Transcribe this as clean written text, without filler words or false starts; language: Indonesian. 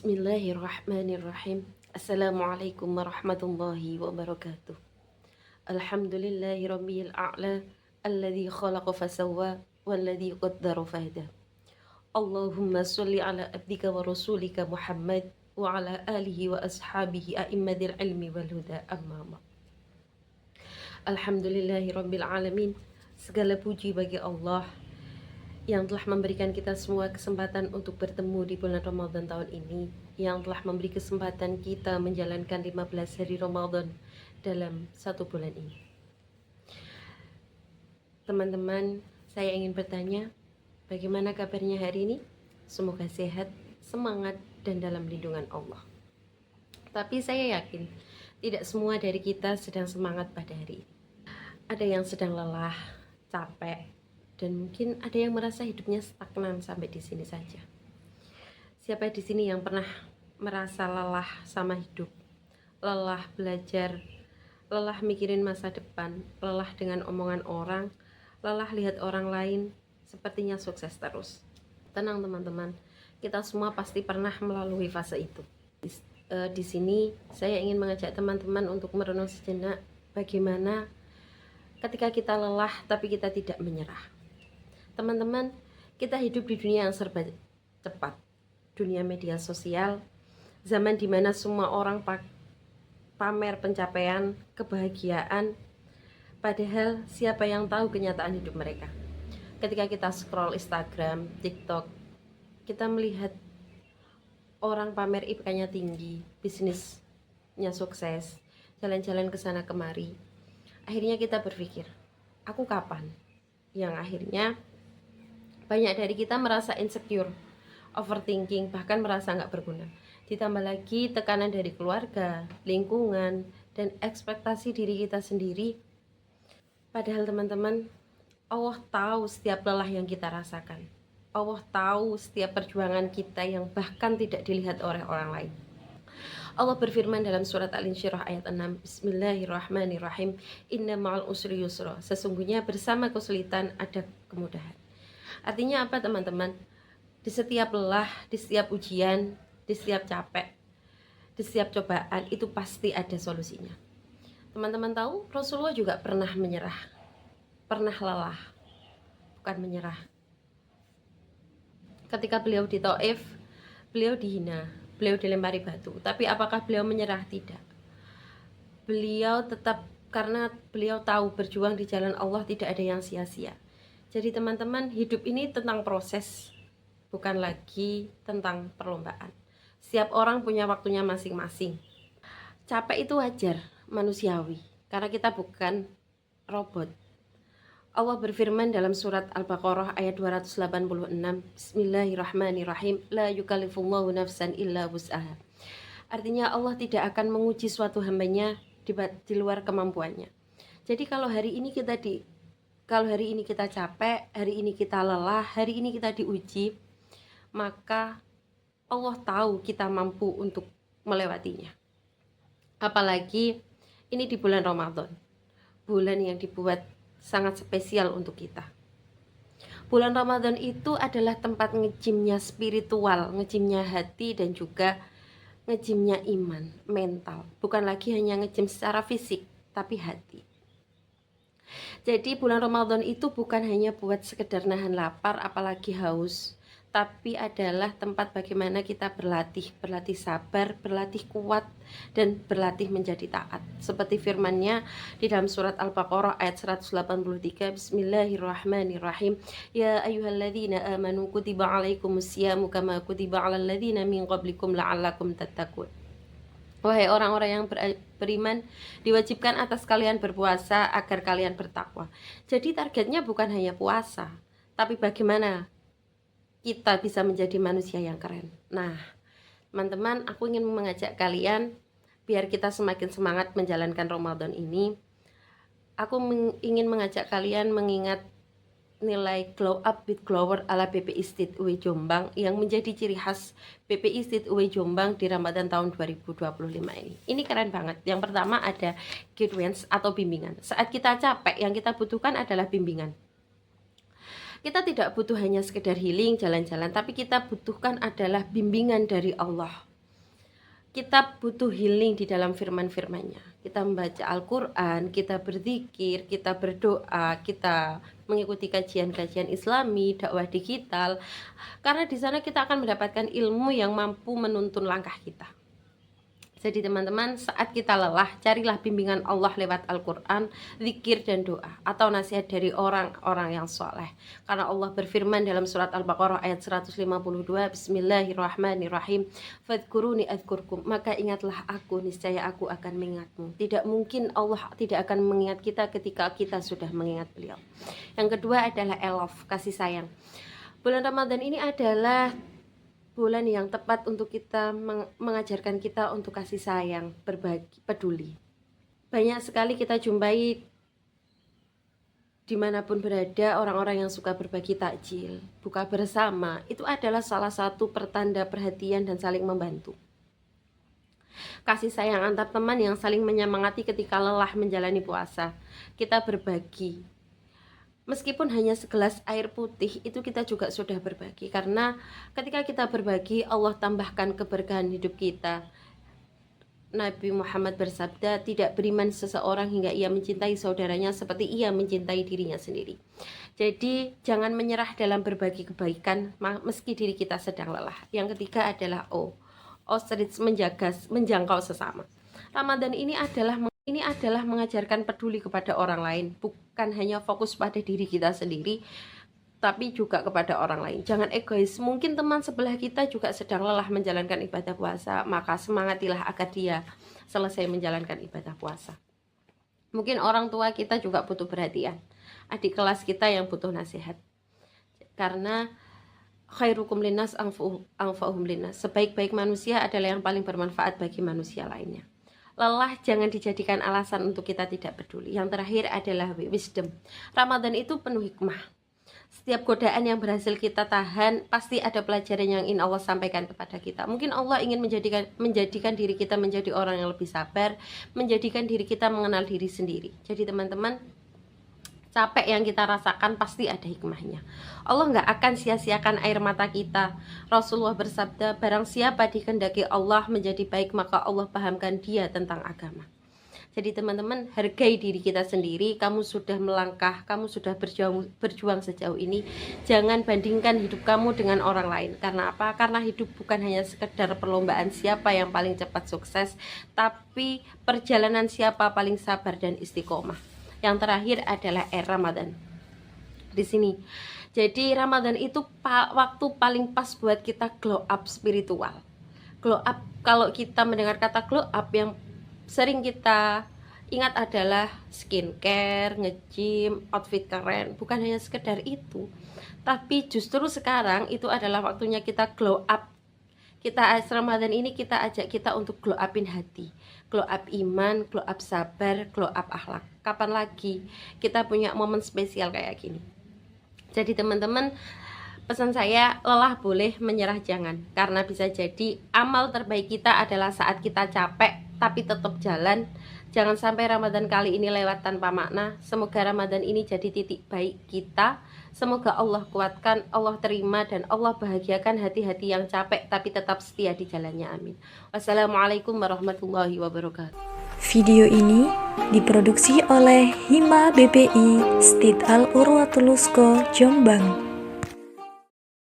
Bismillahirrahmanirrahim. Assalamualaikum warahmatullahi wabarakatuh. Alhamdulillahi rabbil a'la alladzi khalaqa fasawwa walladzi qaddara fahda. Allahumma sholli ala abdika wa rasulika Muhammad wa ala alihi wa ashabihi a'immatil ilmi wal huda amma ba'd. Alhamdulillahi rabbil alamin. Segala puji bagi Allah yang telah memberikan kita semua kesempatan untuk bertemu di bulan Ramadan tahun ini, yang telah memberi kesempatan kita menjalankan 15 hari Ramadan dalam satu bulan ini. Teman-teman, saya ingin bertanya, bagaimana kabarnya hari ini? Semoga sehat, semangat, dan dalam lindungan Allah. Tapi saya yakin tidak semua dari kita sedang semangat pada hari ini. Ada yang sedang lelah, capek, dan mungkin ada yang merasa hidupnya stagnan sampai di sini saja. Siapa di sini yang pernah merasa lelah sama hidup, lelah belajar, lelah mikirin masa depan, lelah dengan omongan orang, lelah lihat orang lain sepertinya sukses terus? Tenang teman-teman, kita semua pasti pernah melalui fase itu. Di sini saya ingin mengajak teman-teman untuk merenung sejenak bagaimana ketika kita lelah tapi kita tidak menyerah. Teman-teman, kita hidup di dunia yang serba cepat, dunia media sosial, zaman dimana semua orang pamer pencapaian, kebahagiaan, padahal siapa yang tahu kenyataan hidup mereka. Ketika kita scroll Instagram, TikTok, kita melihat orang pamer IPK-nya tinggi, bisnisnya sukses, jalan-jalan ke sana kemari. Akhirnya kita berpikir, aku kapan? Yang akhirnya banyak dari kita merasa insecure, overthinking, bahkan merasa nggak berguna. Ditambah lagi tekanan dari keluarga, lingkungan, dan ekspektasi diri kita sendiri. Padahal teman-teman, Allah tahu setiap lelah yang kita rasakan. Allah tahu setiap perjuangan kita yang bahkan tidak dilihat oleh orang lain. Allah berfirman dalam surat Al-Insyirah ayat 6, Bismillahirrahmanirrahim, Inna ma'al usri yusra. Sesungguhnya bersama kesulitan ada kemudahan. Artinya apa teman-teman? Di setiap lelah, di setiap ujian, di setiap capek, di setiap cobaan itu pasti ada solusinya. Teman-teman tahu Rasulullah juga pernah menyerah, pernah lelah, bukan menyerah. Ketika beliau di Taif, beliau dihina, beliau dilempari batu. Tapi apakah beliau menyerah? Tidak. Beliau tetap, karena beliau tahu berjuang di jalan Allah tidak ada yang sia-sia. Jadi teman-teman, hidup ini tentang proses, bukan lagi tentang perlombaan. Setiap orang punya waktunya masing-masing. Capek itu wajar, manusiawi, karena kita bukan robot. Allah berfirman dalam surat Al-Baqarah ayat 286, Bismillahirrahmanirrahim, La yukallifullahu nafsan illa wus'aha. Artinya Allah tidak akan menguji suatu hambanya di luar kemampuannya. Jadi kalau hari ini kita capek, hari ini kita lelah, hari ini kita diuji, maka Allah tahu kita mampu untuk melewatinya. Apalagi ini di bulan Ramadan, bulan yang dibuat sangat spesial untuk kita. Bulan Ramadan itu adalah tempat ngejimnya spiritual, ngejimnya hati, dan juga ngejimnya iman, mental. Bukan lagi hanya ngejim secara fisik, tapi hati. Jadi bulan Ramadan itu bukan hanya buat sekedar nahan lapar apalagi haus, tapi adalah tempat bagaimana kita berlatih sabar, berlatih kuat, dan berlatih menjadi taat. Seperti firman-Nya di dalam surat Al-Baqarah ayat 183, Bismillahirrahmanirrahim, Ya ayyuhalladzina amanu kutiba alaikumusyamu kama kutiba alal ladzina min qablikum la'allakum tattaqun. Wahai orang-orang yang beriman, diwajibkan atas kalian berpuasa agar kalian bertakwa. Jadi targetnya bukan hanya puasa, tapi bagaimana kita bisa menjadi manusia yang keren. Nah, teman-teman, aku ingin mengajak kalian biar kita semakin semangat menjalankan Ramadan ini. Aku ingin mengajak kalian mengingat nilai Glow Up with Glower ala BPI State UW Jombang yang menjadi ciri khas BPI State UW Jombang di Ramadan tahun 2025 ini. Ini keren banget. Yang pertama ada guidance atau bimbingan. Saat kita capek, yang kita butuhkan adalah bimbingan. Kita tidak butuh hanya sekedar healing, jalan-jalan, tapi kita butuhkan adalah bimbingan dari Allah. kita butuh healing di dalam firman-firmannya. Kita membaca Al-Quran, kita berzikir, kita berdoa, kita mengikuti kajian-kajian Islami, dakwah digital. Karena di sana kita akan mendapatkan ilmu yang mampu menuntun langkah kita. Jadi teman-teman, saat kita lelah, carilah bimbingan Allah lewat Al-Quran, zikir dan doa, atau nasihat dari orang-orang yang soleh. Karena Allah berfirman dalam surat Al-Baqarah ayat 152, Bismillahirrahmanirrahim, Fadkuruni adkurkum, maka ingatlah aku, niscaya aku akan mengingatmu. Tidak mungkin Allah tidak akan mengingat kita ketika kita sudah mengingat beliau. Yang kedua adalah love, kasih sayang. Bulan Ramadan ini adalah bulan yang tepat untuk kita mengajarkan kita untuk kasih sayang, berbagi, peduli. Banyak sekali kita jumpai dimanapun berada orang-orang yang suka berbagi takjil, buka bersama. Itu adalah salah satu pertanda perhatian dan saling membantu. Kasih sayang antar teman yang saling menyemangati ketika lelah menjalani puasa. Kita berbagi. Meskipun hanya segelas air putih, itu kita juga sudah berbagi. Karena ketika kita berbagi, Allah tambahkan keberkahan hidup kita. Nabi Muhammad bersabda, tidak beriman seseorang hingga ia mencintai saudaranya seperti ia mencintai dirinya sendiri. Jadi jangan menyerah dalam berbagi kebaikan meski diri kita sedang lelah. Yang ketiga adalah ostrich, menjangkau sesama. Ramadan ini adalah mengajarkan peduli kepada orang lain, bukan hanya fokus pada diri kita sendiri, tapi juga kepada orang lain. Jangan egois. Mungkin teman sebelah kita juga sedang lelah menjalankan ibadah puasa, maka semangatilah agar dia selesai menjalankan ibadah puasa. Mungkin orang tua kita juga butuh perhatian, adik kelas kita yang butuh nasihat. Karena khairukum linnas anfa'uhum linnas, sebaik-baik manusia adalah yang paling bermanfaat bagi manusia lainnya. Lelah jangan dijadikan alasan untuk kita tidak peduli. Yang terakhir adalah wisdom. Ramadan itu penuh hikmah. Setiap godaan yang berhasil kita tahan, pasti ada pelajaran yang ingin Allah sampaikan kepada kita. Mungkin Allah ingin menjadikan diri kita menjadi orang yang lebih sabar, menjadikan diri kita mengenal diri sendiri. Jadi teman-teman, capek yang kita rasakan pasti ada hikmahnya. Allah nggak akan sia-siakan air mata kita. Rasulullah bersabda, barang siapa dikehendaki Allah menjadi baik, maka Allah pahamkan dia tentang agama. Jadi teman-teman, hargai diri kita sendiri. Kamu sudah melangkah, kamu sudah berjuang sejauh ini. Jangan bandingkan hidup kamu dengan orang lain. Karena apa? Karena hidup bukan hanya sekedar perlombaan siapa yang paling cepat sukses, tapi perjalanan siapa paling sabar dan istiqomah. Yang terakhir adalah Ramadan. Di sini. Jadi Ramadan itu waktu paling pas buat kita glow up spiritual. Glow up, kalau kita mendengar kata glow up, yang sering kita ingat adalah skincare, nge-gym, outfit keren. Bukan hanya sekedar itu, tapi justru sekarang itu adalah waktunya kita glow up. Ramadan ini kita ajak kita untuk glow upin hati, glow up iman, glow up sabar, glow up akhlak. Kapan lagi kita punya momen spesial kayak gini? Jadi teman-teman, pesan saya, lelah boleh, menyerah jangan. Karena bisa jadi amal terbaik kita adalah saat kita capek tapi tetap jalan. Jangan sampai Ramadan kali ini lewat tanpa makna. Semoga Ramadan ini jadi titik baik kita. Semoga Allah kuatkan, Allah terima, dan Allah bahagiakan hati-hati yang capek tapi tetap setia di jalannya. Amin. Wassalamualaikum warahmatullahi wabarakatuh. Video ini diproduksi oleh Hima BPI Stit Al Urwatulusko Jombang.